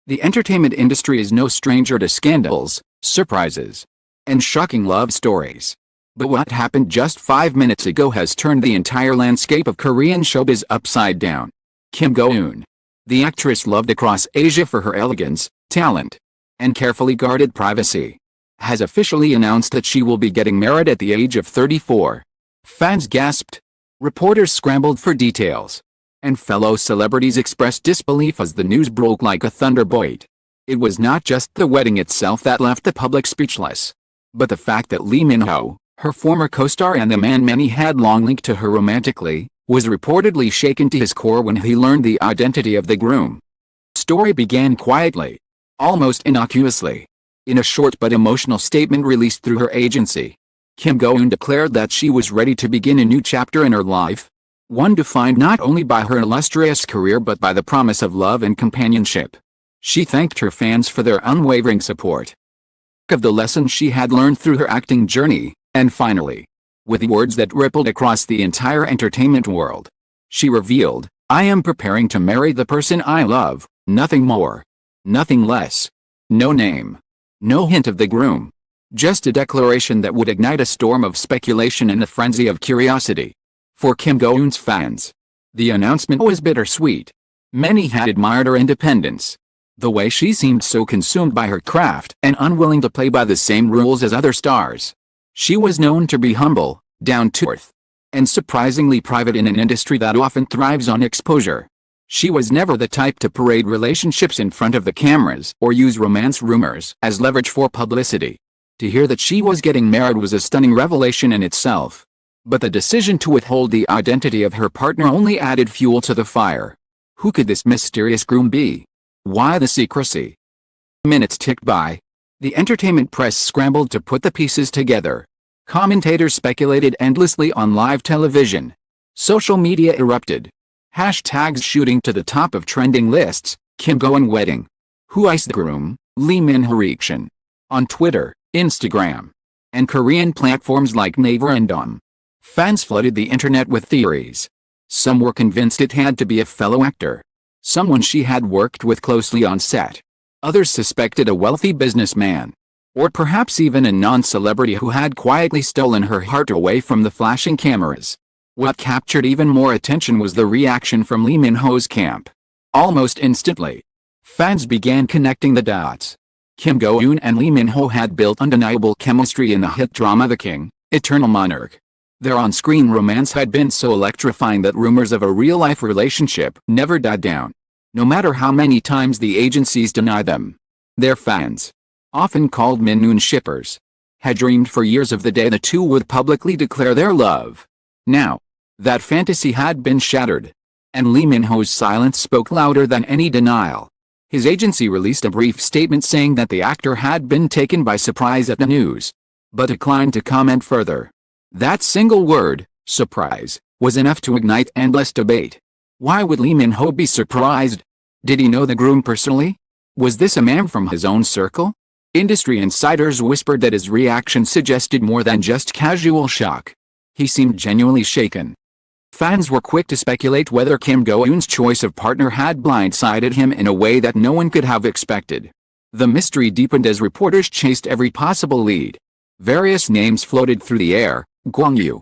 The entertainment industry is no stranger to scandals, surprises, and shocking love stories. But what happened just 5 minutes ago has turned the entire landscape of Korean showbiz upside down. Kim Go-eun, the actress loved across Asia for her elegance, talent, and carefully guarded privacy, has officially announced that she will be getting married at the age of 34. Fans gasped, reporters scrambled for details, and fellow celebrities expressed disbelief as the news broke like a thunderbolt. It was not just the wedding itself that left the public speechless, but the fact that Minho, her former co-star and the man many had long linked to her romantically, was reportedly shaken to his core when he learned the identity of the groom. The story began quietly, almost innocuously. In a short but emotional statement released through her agency, Kim Go-eun declared that she was ready to begin a new chapter in her life, one defined not only by her illustrious career but by the promise of love and companionship. She thanked her fans for their unwavering support, of the lessons she had learned through her acting journey, and finally, with words that rippled across the entire entertainment world, she revealed, "I am preparing to marry the person I love, nothing more, nothing less. No name, no hint of the groom. Just a declaration that would ignite a storm of speculation and a frenzy of curiosity." For Kim Go-eun's fans, the announcement was bittersweet. Many had admired her independence, the way she seemed so consumed by her craft and unwilling to play by the same rules as other stars. She was known to be humble, down-to-earth, and surprisingly private in an industry that often thrives on exposure. She was never the type to parade relationships in front of the cameras or use romance rumors as leverage for publicity. To hear that she was getting married was a stunning revelation in itself. But the decision to withhold the identity of her partner only added fuel to the fire. Who could this mysterious groom be? Why the secrecy? Minutes ticked by. The entertainment press scrambled to put the pieces together. Commentators speculated endlessly on live television. Social media erupted. Hashtags shooting to the top of trending lists. Kim Go-eun wedding. Who iced the groom? Lee Minho reaction. On Twitter, Instagram, and Korean platforms like Naver and fans flooded the internet with theories. Some were convinced it had to be a fellow actor, someone she had worked with closely on set. Others suspected a wealthy businessman, or perhaps even a non-celebrity who had quietly stolen her heart away from the flashing cameras. What captured even more attention was the reaction from Lee Min-ho's camp. Almost instantly, fans began connecting the dots. Kim Go-eun and Lee Min-ho had built undeniable chemistry in the hit drama The King, Eternal Monarch. Their on-screen romance had been so electrifying that rumors of a real-life relationship never died down, no matter how many times the agencies denied them. Their fans, often called Minho shippers, had dreamed for years of the day the two would publicly declare their love. Now, that fantasy had been shattered, and Lee Min-ho's silence spoke louder than any denial. His agency released a brief statement saying that the actor had been taken by surprise at the news, but declined to comment further. That single word, surprise, was enough to ignite endless debate. Why would Lee Min-ho be surprised? Did he know the groom personally? Was this a man from his own circle? Industry insiders whispered that his reaction suggested more than just casual shock. He seemed genuinely shaken. Fans were quick to speculate whether Kim Go-eun's choice of partner had blindsided him in a way that no one could have expected. The mystery deepened as reporters chased every possible lead. Various names floated through the air. Gwang-yu,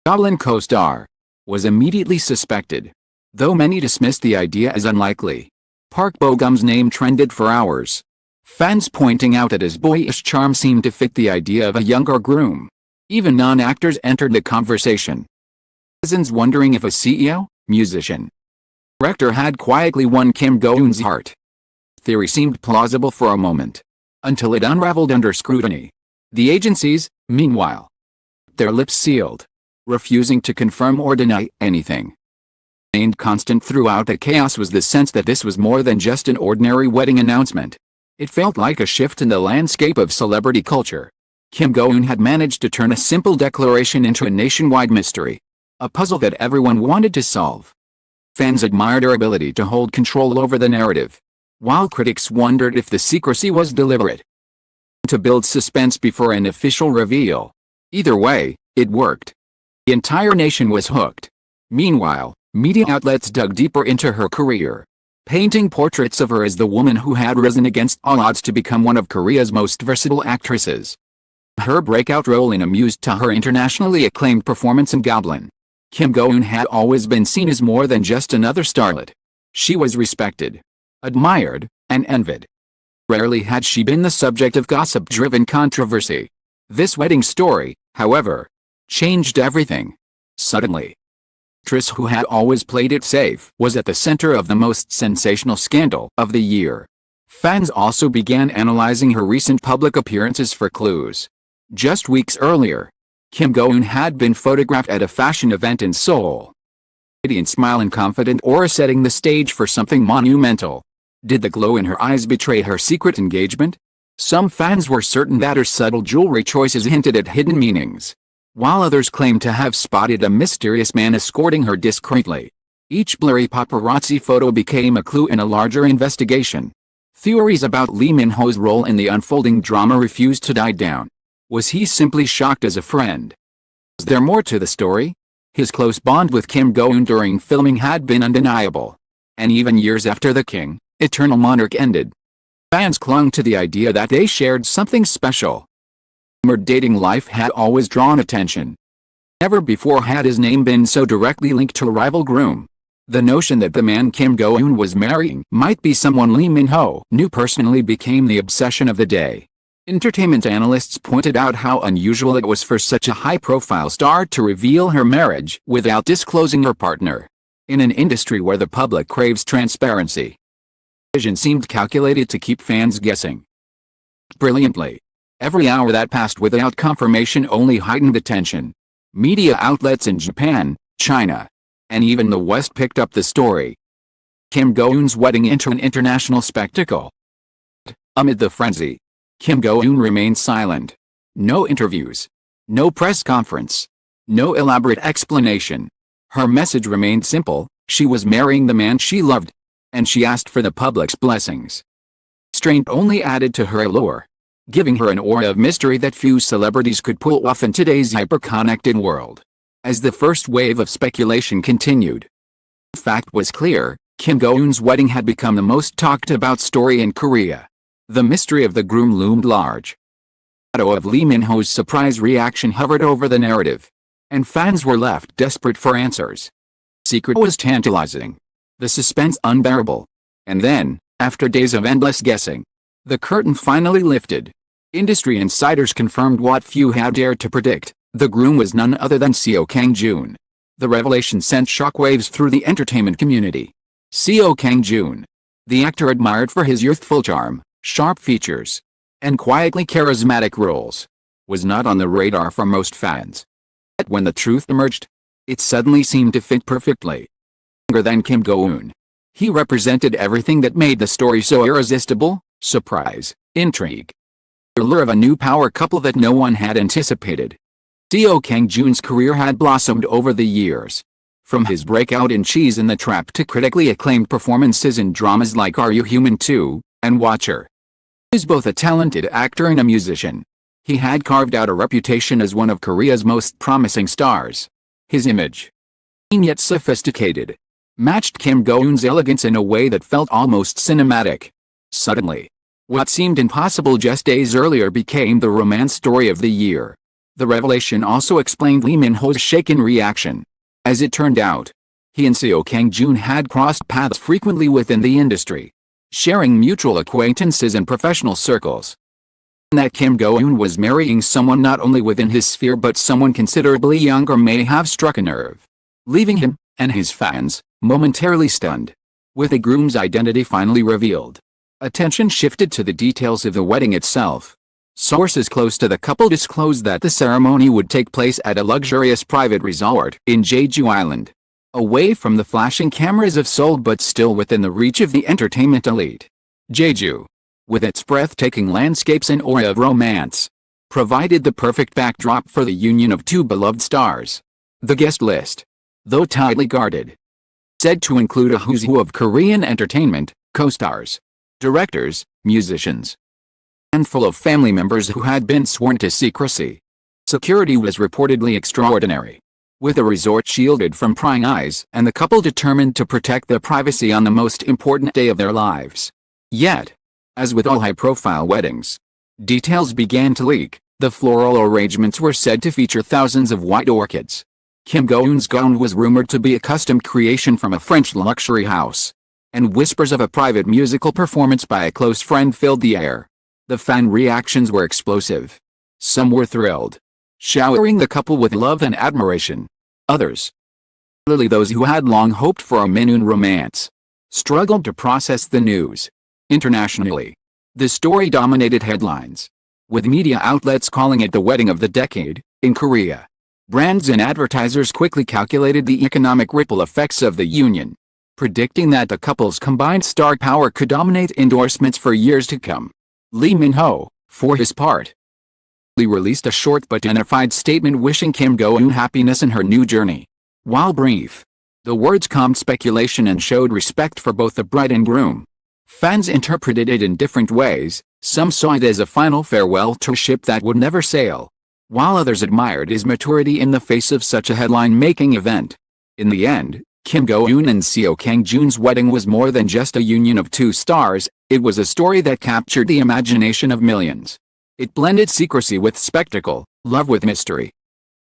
Goblin co-star, was immediately suspected, though many dismissed the idea as unlikely. Park Bo-gum's name trended for hours. Fans pointing out that his boyish charm seemed to fit the idea of a younger groom. Even non-actors entered the conversation. Citizens wondering if a CEO, musician, director had quietly won Kim Go-eun's heart. Theory seemed plausible for a moment, until it unraveled under scrutiny. The agencies, meanwhile, their lips sealed, refusing to confirm or deny anything. Remained constant throughout the chaos was the sense that this was more than just an ordinary wedding announcement. It felt like a shift in the landscape of celebrity culture. Kim Go-eun had managed to turn a simple declaration into a nationwide mystery, a puzzle that everyone wanted to solve. Fans admired her ability to hold control over the narrative, while critics wondered if the secrecy was deliberate to build suspense before an official reveal. Either way, it worked. The entire nation was hooked. Meanwhile, media outlets dug deeper into her career. painting portraits of her as the woman who had risen against all odds to become one of Korea's most versatile actresses. Her breakout role in amused to her internationally acclaimed performance in Goblin. Kim Go-eun had always been seen as more than just another starlet. She was respected, admired, and envied. Rarely had she been the subject of gossip-driven controversy. This wedding story, however, changed everything. Suddenly, the actress who had always played it safe was at the center of the most sensational scandal of the year. Fans also began analyzing her recent public appearances for clues. Just weeks earlier, Kim Go-eun had been photographed at a fashion event in Seoul. Radiant smile and confident aura setting the stage for something monumental. Did the glow in her eyes betray her secret engagement? Some fans were certain that her subtle jewelry choices hinted at hidden meanings, while others claimed to have spotted a mysterious man escorting her discreetly. Each blurry paparazzi photo became a clue in a larger investigation. Theories about Lee Min-ho's role in the unfolding drama refused to die down. Was he simply shocked as a friend? Was there more to the story? His close bond with Kim Go-eun during filming had been undeniable. And even years after The King, Eternal Monarch ended, fans clung to the idea that they shared something special. Her dating life had always drawn attention. Never before had his name been so directly linked to rival Groom. The notion that the man Kim Go-eun was marrying might be someone Lee Min-ho knew personally became the obsession of the day. Entertainment analysts pointed out how unusual it was for such a high-profile star to reveal her marriage without disclosing her partner. In an industry where the public craves transparency, the decision seemed calculated to keep fans guessing. Brilliantly, every hour that passed without confirmation only heightened the tension. Media outlets in Japan, China, and even the West picked up the story. Kim Go-eun's wedding into an international spectacle. Amid the frenzy, Kim Go-eun remained silent. No interviews. No press conference. No elaborate explanation. Her message remained simple: she was marrying the man she loved, and she asked for the public's blessings. Restraint only added to her allure, giving her an aura of mystery that few celebrities could pull off in today's hyper-connected world. As the first wave of speculation continued, the fact was clear: Kim Go-eun's wedding had become the most talked-about story in Korea. The mystery of the groom loomed large. The shadow of Lee Min-ho's surprise reaction hovered over the narrative, and fans were left desperate for answers. The secret was tantalizing, the suspense unbearable. And then, after days of endless guessing, the curtain finally lifted. Industry insiders confirmed what few had dared to predict: the groom was none other than Seo Kang-joon. The revelation sent shockwaves through the entertainment community. Seo Kang-joon, the actor admired for his youthful charm, sharp features, and quietly charismatic roles, was not on the radar for most fans. Yet when the truth emerged, it suddenly seemed to fit perfectly. Younger than Kim Go-eun, he represented everything that made the story so irresistible: surprise, intrigue, the allure of a new power couple that no one had anticipated. Seo Kang-joon's career had blossomed over the years. From his breakout in Cheese and the Trap to critically acclaimed performances in dramas like Are You Human 2? And Watcher. He is both a talented actor and a musician. He had carved out a reputation as one of Korea's most promising stars. His image, keen yet sophisticated, matched Kim Go-eun's elegance in a way that felt almost cinematic. Suddenly, what seemed impossible just days earlier became the romance story of the year. The revelation also explained Lee Min-ho's shaken reaction. As it turned out, he and Seo Kang-joon had crossed paths frequently within the industry, sharing mutual acquaintances and professional circles. That Kim Go-eun was marrying someone not only within his sphere but someone considerably younger may have struck a nerve, leaving him, and his fans, momentarily stunned. With the groom's identity finally revealed, attention shifted to the details of the wedding itself. Sources close to the couple disclosed that the ceremony would take place at a luxurious private resort in Jeju Island, away from the flashing cameras of Seoul but still within the reach of the entertainment elite. Jeju, with its breathtaking landscapes and aura of romance, provided the perfect backdrop for the union of two beloved stars. The guest list, though tightly guarded, said to include a who's who of Korean entertainment, co-stars, directors, musicians, and full of family members who had been sworn to secrecy. Security was reportedly extraordinary. With a resort shielded from prying eyes and the couple determined to protect their privacy on the most important day of their lives. Yet, as with all high-profile weddings, details began to leak. The floral arrangements were said to feature thousands of white orchids. Kim Go-eun's gown was rumored to be a custom creation from a French luxury house, and whispers of a private musical performance by a close friend filled the air. The fan reactions were explosive. Some were thrilled, showering the couple with love and admiration. Others, particularly those who had long hoped for a Minho romance, struggled to process the news. Internationally, the story dominated headlines, with media outlets calling it the wedding of the decade. In Korea, brands and advertisers quickly calculated the economic ripple effects of the union, predicting that the couple's combined star power could dominate endorsements for years to come. Minho, for his part, released a short but dignified statement wishing Kim Go-eun happiness in her new journey. While brief, the words calmed speculation and showed respect for both the bride and groom. Fans interpreted it in different ways. Some saw it as a final farewell to a ship that would never sail, while others admired his maturity in the face of such a headline-making event. In the end, Kim Go-eun and Seo Kang-joon's wedding was more than just a union of two stars. It was a story that captured the imagination of millions. It blended secrecy with spectacle, love with mystery,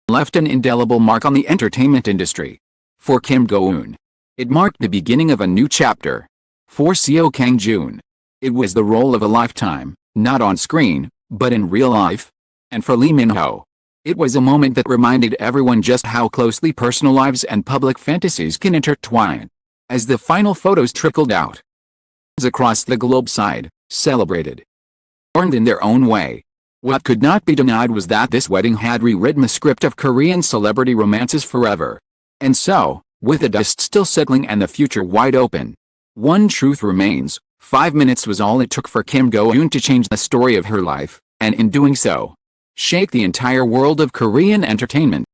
left an indelible mark on the entertainment industry. For Kim Go-eun, it marked the beginning of a new chapter. For Seo Kang-joon, it was the role of a lifetime, not on screen, but in real life. And for Minho, it was a moment that reminded everyone just how closely personal lives and public fantasies can intertwine. As the final photos trickled out, across the globe celebrated, mourned in their own way. What could not be denied was that this wedding had rewritten the script of Korean celebrity romances forever. And so, with the dust still settling and the future wide open, one truth remains: 5 minutes was all it took for Kim Go-eun to change the story of her life, and in doing so, shake the entire world of Korean entertainment.